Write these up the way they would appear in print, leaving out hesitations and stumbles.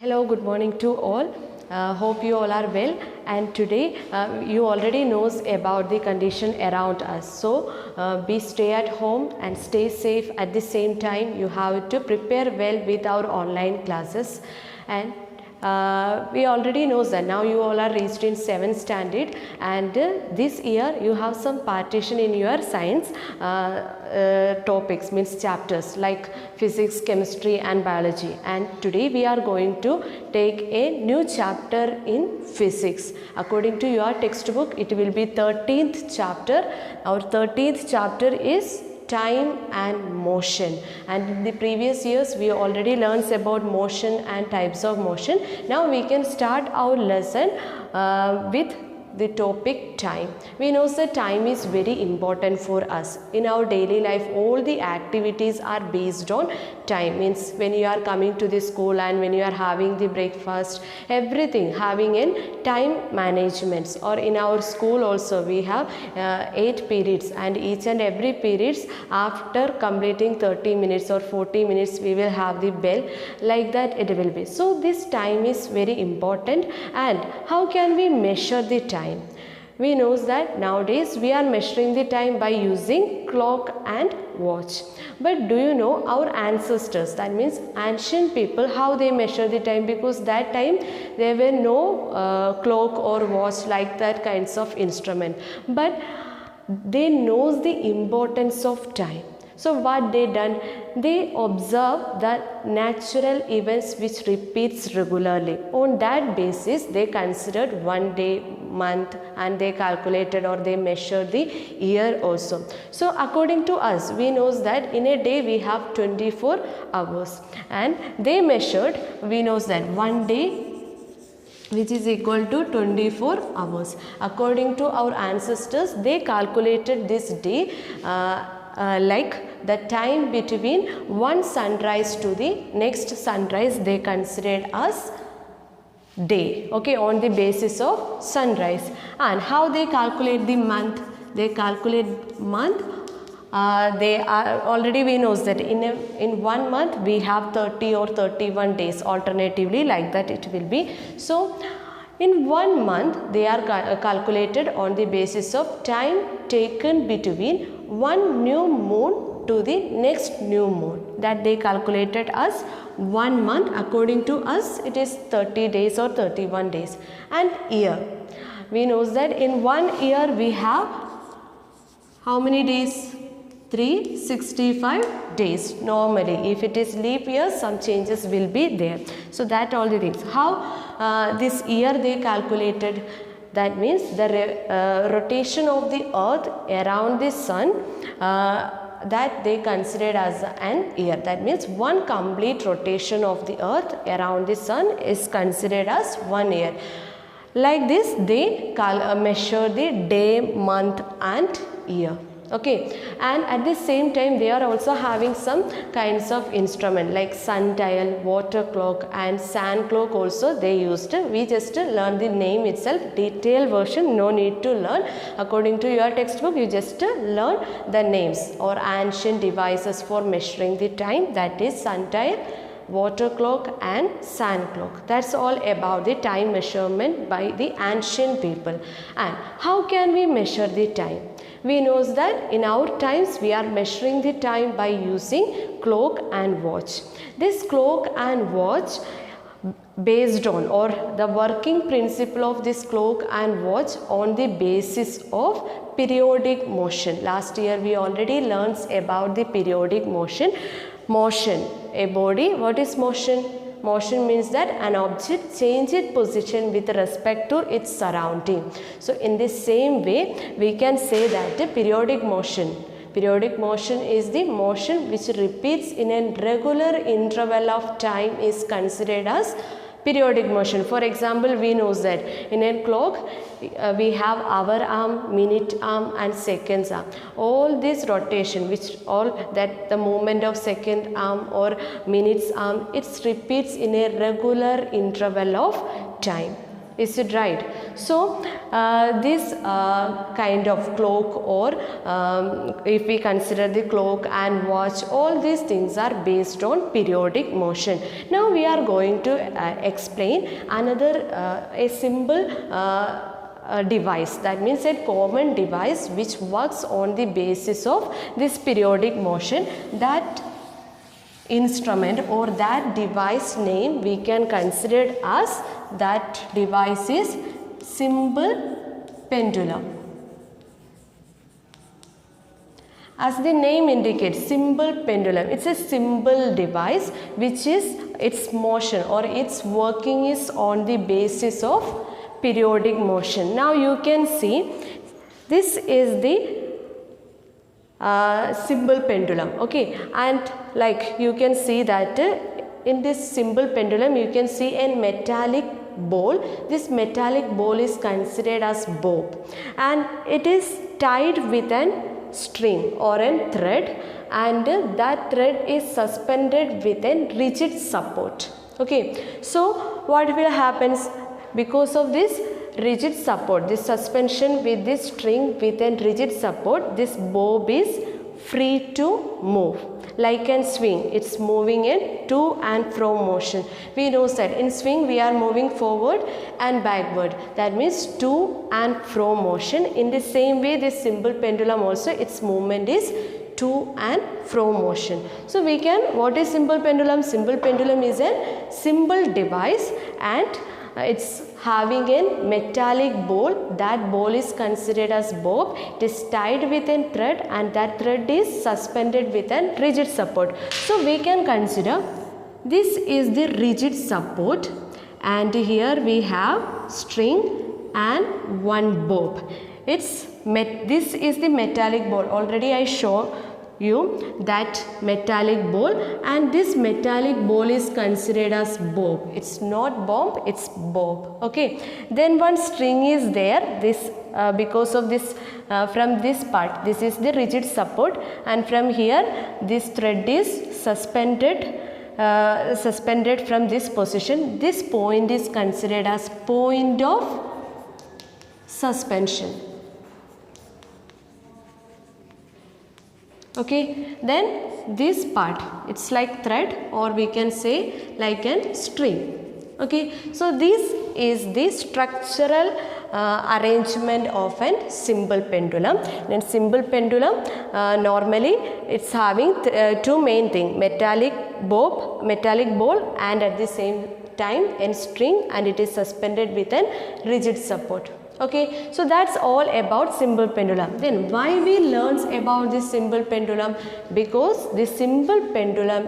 Hello, good morning to all. Hope you all are well, and today you already knows about the condition around us. So be stay at home and stay safe. At the same time, you have to prepare well with our online classes, and we already know that now you all are reached in 7th standard, and this year you have some partition in your science topics, means chapters like physics, chemistry and biology, and today we are going to take a new chapter in physics. According to your textbook, it will be 13th chapter. Our 13th chapter is time and motion, and in the previous years we already learned about motion and types of motion. Now we can start our lesson with the topic time. We know that time is very important for us in our daily life. All the activities are based on time, means when you are coming to the school and when you are having the breakfast, everything having in time management. Or in our school also we have 8 periods, and each and every periods after completing 30 minutes or 40 minutes we will have the bell, like that it will be. So this time is very important. And how can we measure the time? We know that nowadays we are measuring the time by using clock and watch. But do you know our ancestors, that means ancient people, how they measure the time? Because that time there were no clock or watch like that kinds of instrument, but they knows the importance of time. So what they done? They observe the natural events which repeats regularly. On that basis, they considered one day, month, and they calculated or they measured the year also. So according to us, we know that in a day we have 24 hours, and they measured, we know that one day which is equal to 24 hours. According to our ancestors, they calculated this day like the time between one sunrise to the next sunrise they considered as day, okay, on the basis of sunrise. And how they calculate the month? They calculate month. They are already, we know that in 1 month we have 30 or 31 days, alternatively like that it will be. So in 1 month they are calculated on the basis of time taken between one new moon to the next new moon, that they calculated as 1 month. According to us it is 30 days or 31 days. And year, we know that in 1 year we have how many days? 365 days normally. If it is leap year, some changes will be there. So that all the things. How this year they calculated? That means the rotation of the earth around the sun, that they considered as an year. That means one complete rotation of the earth around the sun is considered as 1 year. Like this they measure the day, month and year. Okay, and at the same time they are also having some kinds of instrument like sundial, water clock and sand clock also they used. We just learn the name itself, detailed version no need to learn. According to your textbook you just learn the names or ancient devices for measuring the time, that is sundial, water clock and sand clock. That's all about the time measurement by the ancient people. And how can we measure the time? We know that in our times we are measuring the time by using clock and watch. This clock and watch based on, or the working principle of this clock and watch on the basis of periodic motion. Last year we already learned about the periodic motion. Motion, a body, what is motion? Motion means that an object changes its position with respect to its surrounding. So in the same way we can say that the periodic motion is the motion which repeats in a regular interval of time is considered as periodic motion. For example, we know that in a clock we have hour arm, minute arm and seconds arm. All this rotation, which all that the movement of second arm or minutes arm, it repeats in a regular interval of time. Is it right? So this kind of clock, or if we consider the clock and watch, all these things are based on periodic motion. Now we are going to explain another a simple device, that means a common device which works on the basis of this periodic motion. That instrument or that device name we can consider as, that device is simple pendulum. As the name indicates, simple pendulum, it's a simple device which is its motion or its working is on the basis of periodic motion. Now you can see this is the simple pendulum, okay, and like you can see that in this simple pendulum you can see a metallic ball. This metallic ball is considered as bob, and it is tied with an string or a thread, and that thread is suspended with a rigid support. Okay, so what will happen because of this rigid support, this suspension with this string with a rigid support, this bob is free to move like an swing. It's moving in to and fro motion. We know that in swing we are moving forward and backward, that means to and fro motion. In the same way this simple pendulum also, its movement is to and fro motion. So we can, what is simple pendulum? Simple pendulum is a simple device, and it's having a metallic ball. That ball is considered as bob. It is tied with a thread, and that thread is suspended with a rigid support. So we can consider this is the rigid support, and here we have string and one bob. This is the metallic ball. Already I show you that metallic ball, and this metallic ball is considered as bob. It's not bomb, it's bob. Okay, then one string is there. This because of this from this part, this is the rigid support, and from here this thread is suspended from this position. This point is considered as point of suspension. Okay, then this part, it's like thread, or we can say like a string. Okay, so this is the structural arrangement of a simple pendulum. In simple pendulum, normally it's having two main things: metallic ball, and at the same time a string, and it is suspended with a rigid support. Okay, so that's all about simple pendulum. Then why we learn about this simple pendulum? Because the simple pendulum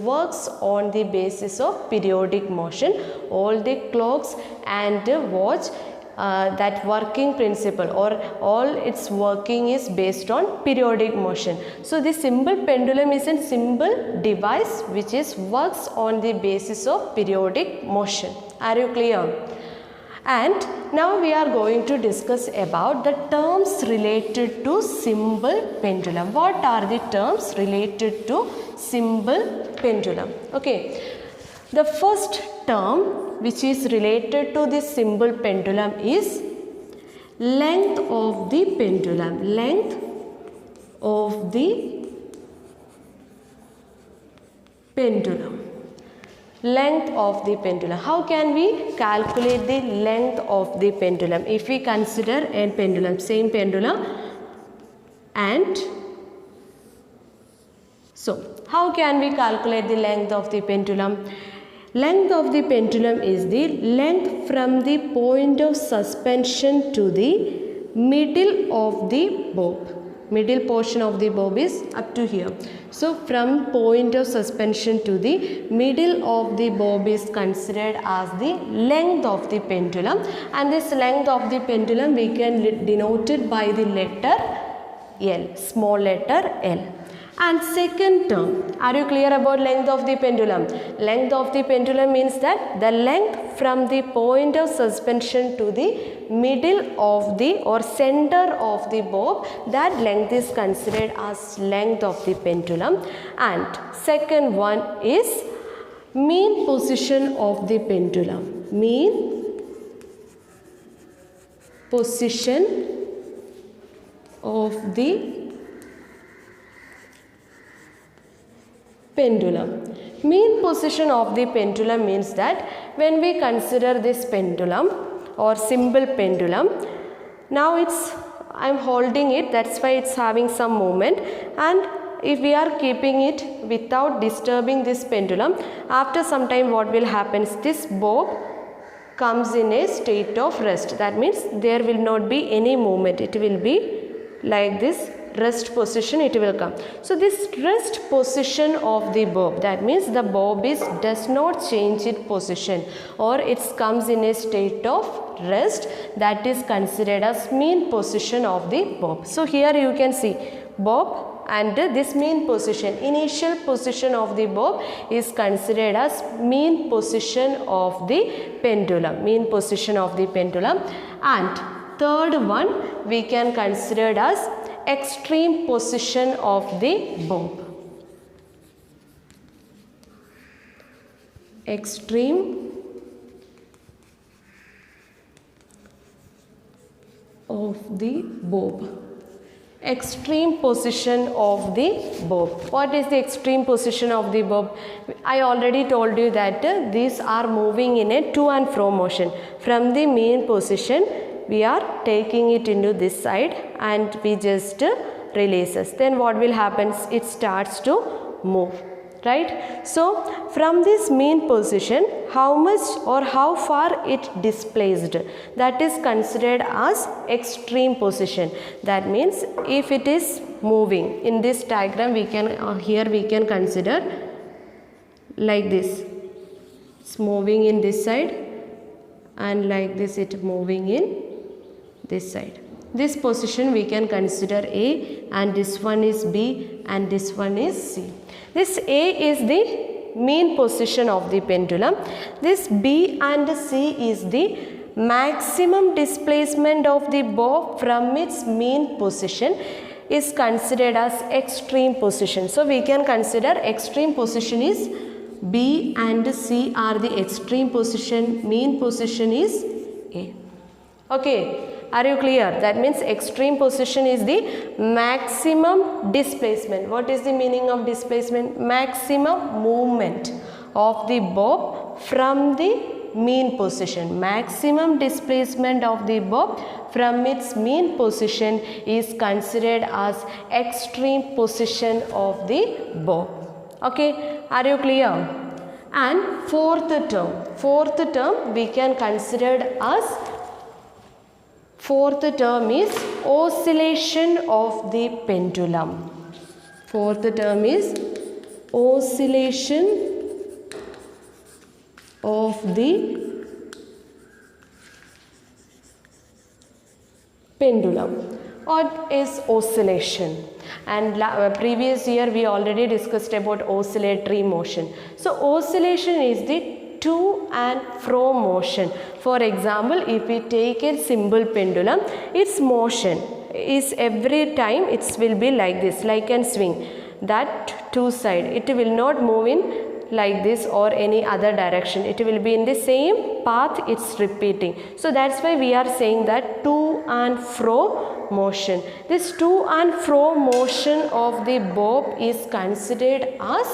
works on the basis of periodic motion. All the clocks and watch, that working principle or all its working is based on periodic motion. So the simple pendulum is a simple device which works on the basis of periodic motion. Are you clear? And now we are going to discuss about the terms related to simple pendulum. What are the terms related to simple pendulum? Okay, the first term which is related to this simple pendulum is length of the pendulum. Length of the pendulum. Length of the pendulum. How can we calculate the length of the pendulum? If we consider a pendulum, same pendulum, and so how can we calculate the length of the pendulum? Length of the pendulum is the length from the point of suspension to the middle of the bob. Middle portion of the bob is up to here. So from point of suspension to the middle of the bob is considered as the length of the pendulum, and this length of the pendulum we can denote it by the letter L, small letter L. And second term, are you clear about length of the pendulum? Length of the pendulum means that the length from the point of suspension to the middle of the or center of the bob, that length is considered as length of the pendulum. And second one is mean position of the pendulum. Mean position of the pendulum. Mean position of the pendulum means that when we consider this pendulum or simple pendulum, now I am holding it, that's why it's having some movement, and if we are keeping it without disturbing this pendulum, after some time what will happen is this bob comes in a state of rest. That means there will not be any movement, it will be like this rest position, it will come. So this rest position of the bob, that means the bob does not change its position or it comes in a state of rest, that is considered as mean position of the bob. So here you can see bob and this mean position, initial position of the bob is considered as mean position of the pendulum, mean position of the pendulum. And third one we can consider as extreme position of the bob. Extreme of the bob. Extreme position of the bob. What is the extreme position of the bob? I already told you that these are moving in a to and fro motion. From the mean position we are taking it into this side and we just release it. Then what will happen? It starts to move, right? So from this mean position, how much or how far it displaced, that is considered as extreme position. That means if it is moving in this diagram, we can here we can consider like this, it's moving in this side and like this it moving in this side. This position we can consider A, and this one is B, and this one is C. This A is the mean position of the pendulum. This B and C is the maximum displacement of the bob from its mean position, is considered as extreme position. So we can consider extreme position is B and C are the extreme position, mean position is A. Okay. Are you clear? That means extreme position is the maximum displacement. What is the meaning of displacement? Maximum movement of the bob from the mean position. Maximum displacement of the bob from its mean position is considered as extreme position of the bob. Okay, are you clear? And fourth term we can consider as is oscillation of the pendulum. Fourth term is oscillation of the pendulum. What is oscillation? And previous year we already discussed about oscillatory motion. So oscillation is the to and fro motion. For example, if we take a simple pendulum, its motion is every time it will be like this, like an swing, that two side. It will not move in like this or any other direction. It will be in the same path, it's repeating. So that's why we are saying that to and fro motion. This to and fro motion of the bob is considered as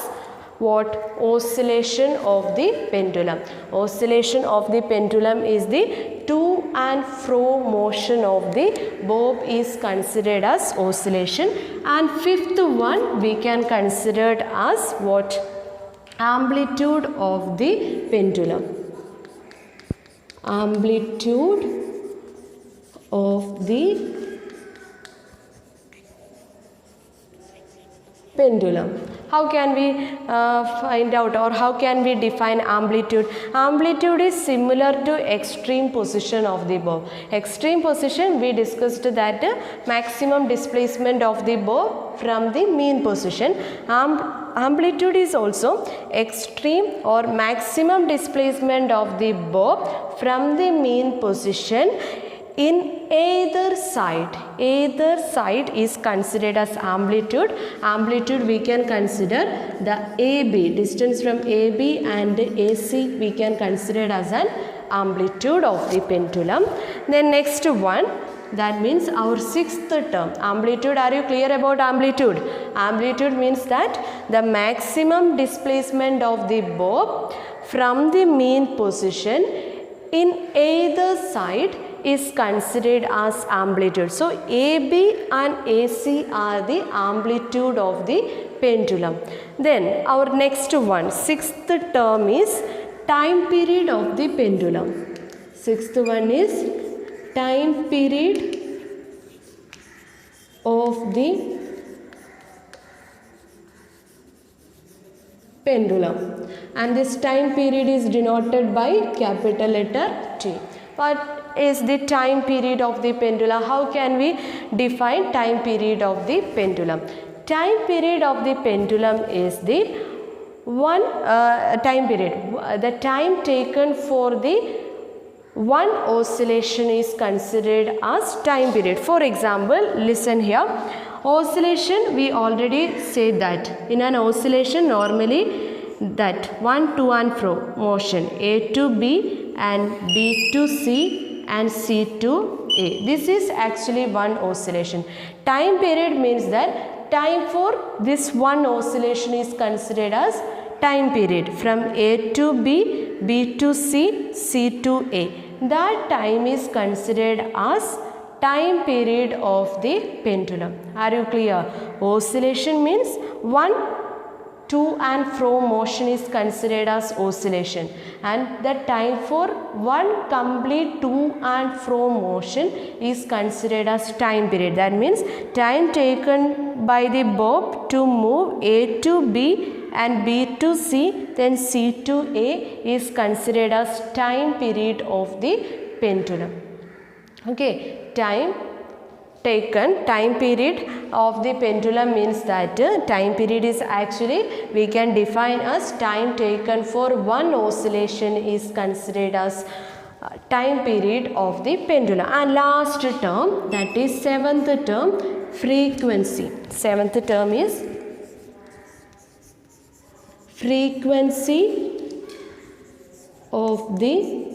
what? Oscillation of the pendulum. Oscillation of the pendulum is the to and fro motion of the bob is considered as oscillation. And fifth one we can consider as what? Amplitude of the pendulum. Amplitude of the pendulum. How can we find out, or how can we define amplitude? Amplitude is similar to extreme position of the bob. Extreme position we discussed that maximum displacement of the bob from the mean position. Amplitude is also extreme or maximum displacement of the bob from the mean position in either side. Either side is considered as amplitude. Amplitude we can consider the AB, distance from AB and AC we can consider as an amplitude of the pendulum. Then next one, that means our sixth term, amplitude. Are you clear about amplitude? Amplitude means that the maximum displacement of the bob from the mean position in either side is considered as amplitude. So AB and AC are the amplitude of the pendulum. Then our next one, sixth term is time period of the pendulum. Sixth one is time period of the pendulum, and this time period is denoted by capital letter T. What is the time period of the pendulum? How can we define time period of the pendulum? Time period of the pendulum is the the time taken for the one oscillation is considered as time period. For example, listen here. Oscillation, we already said that in an oscillation normally that 1 to and fro motion, A to B and B to C and C to A. This is actually one oscillation. Time period means that time for this one oscillation is considered as time period from A to B, B to C, C to A. That time is considered as time period of the pendulum. Are you clear? Oscillation means one to and fro motion is considered as oscillation, and the time for one complete to and fro motion is considered as time period. That means time taken by the bob to move A to B and B to C, then C to A is considered as time period of the pendulum. Okay, time taken, time period of the pendulum means that time period is actually we can define as time taken for one oscillation is considered as time period of the pendulum. And last term, that is seventh term, frequency. Seventh term is frequency of the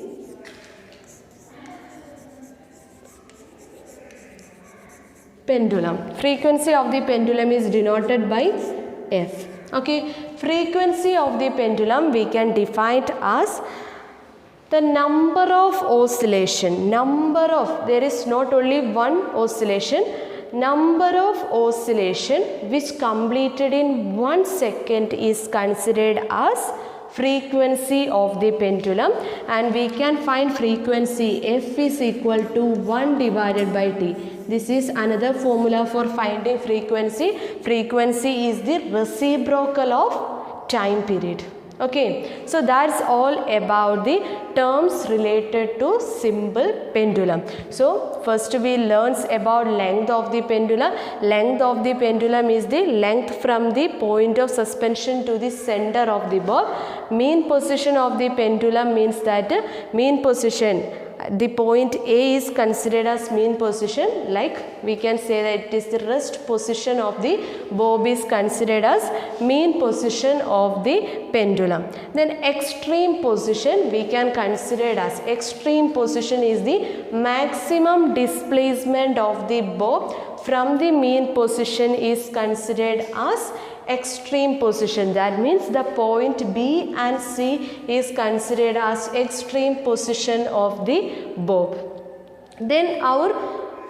pendulum. Frequency of the pendulum is denoted by F. Okay, frequency of the pendulum we can define it as the number of oscillation. There is not only one oscillation, number of oscillation which completed in 1 second is considered as frequency of the pendulum, and we can find frequency F is equal to 1 divided by T. This is another formula for finding frequency. Frequency is the reciprocal of time period. Okay, so that's all about the terms related to simple pendulum. So first we learns about length of the pendulum. Length of the pendulum is the length from the point of suspension to the center of the bob. Mean position of the pendulum means that mean position, the point A is considered as mean position, like we can say that it is the rest position of the bob is considered as mean position of the pendulum. Then extreme position we can consider as extreme position is the maximum displacement of the bob from the mean position is considered as extreme position. That means the point B and C is considered as extreme position of the bob. Then our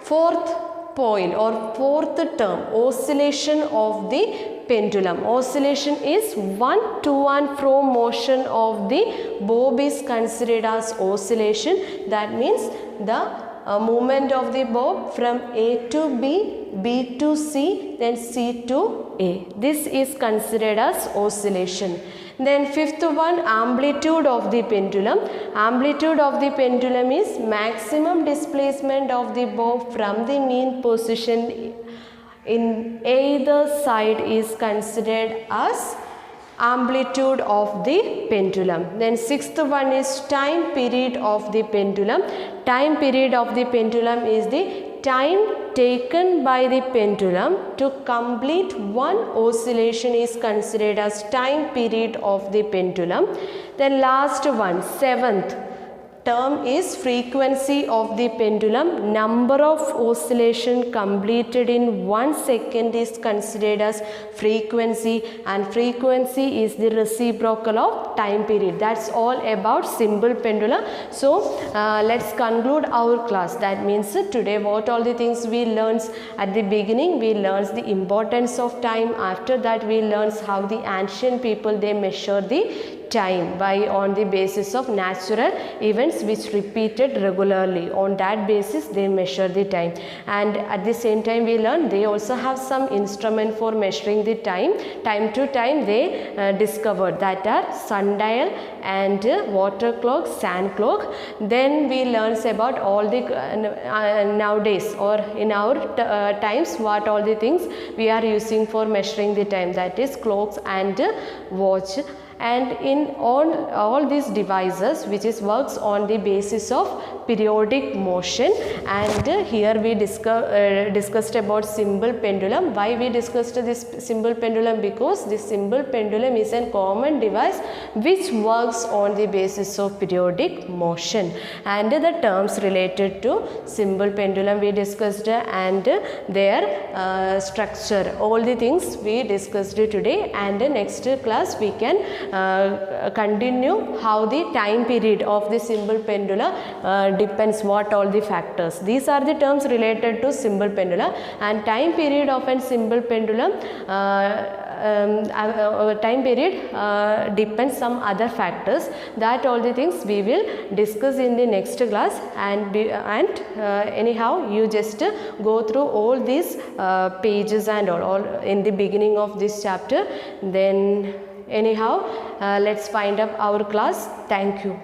fourth point or fourth term, oscillation of the pendulum. Oscillation is one to and fro motion of the bob is considered as oscillation. That means the movement of the bob from A to B, B to C, then C to A. This is considered as oscillation. Then fifth one, amplitude of the pendulum. Amplitude of the pendulum is maximum displacement of the bob from the mean position in either side is considered as amplitude of the pendulum. Then sixth one is time period of the pendulum. Time period of the pendulum is the time taken by the pendulum to complete one oscillation is considered as time period of the pendulum. Then last one, seventh term is frequency of the pendulum. Number of oscillation completed in 1 second is considered as frequency, and frequency is the reciprocal of time period. That's all about simple pendulum. So let's conclude our class. That means today what all the things we learned at the beginning. We learned the importance of time. After that we learned how the ancient people they measure the time by on the basis of natural events which repeated regularly. On that basis they measure the time, and at the same time we learn they also have some instrument for measuring the time. Time to time they discovered, that are sundial and water clock, sand clock. Then we learns about all the nowadays or in our times what all the things we are using for measuring the time, that is clocks and watch. And in all these devices which is works on the basis of periodic motion. And here we discussed about simple pendulum. Why we discussed this simple pendulum? Because this simple pendulum is a common device which works on the basis of periodic motion. And the terms related to simple pendulum we discussed, and their structure, all the things we discussed today. And next class we can continue how the time period of the simple pendulum depends what all the factors. These are the terms related to simple pendulum, and time period of a simple pendulum time period depends some other factors. That all the things we will discuss in the next class. And anyhow you just go through all these pages and all in the beginning of this chapter. Then anyhow let's find up our class. Thank you.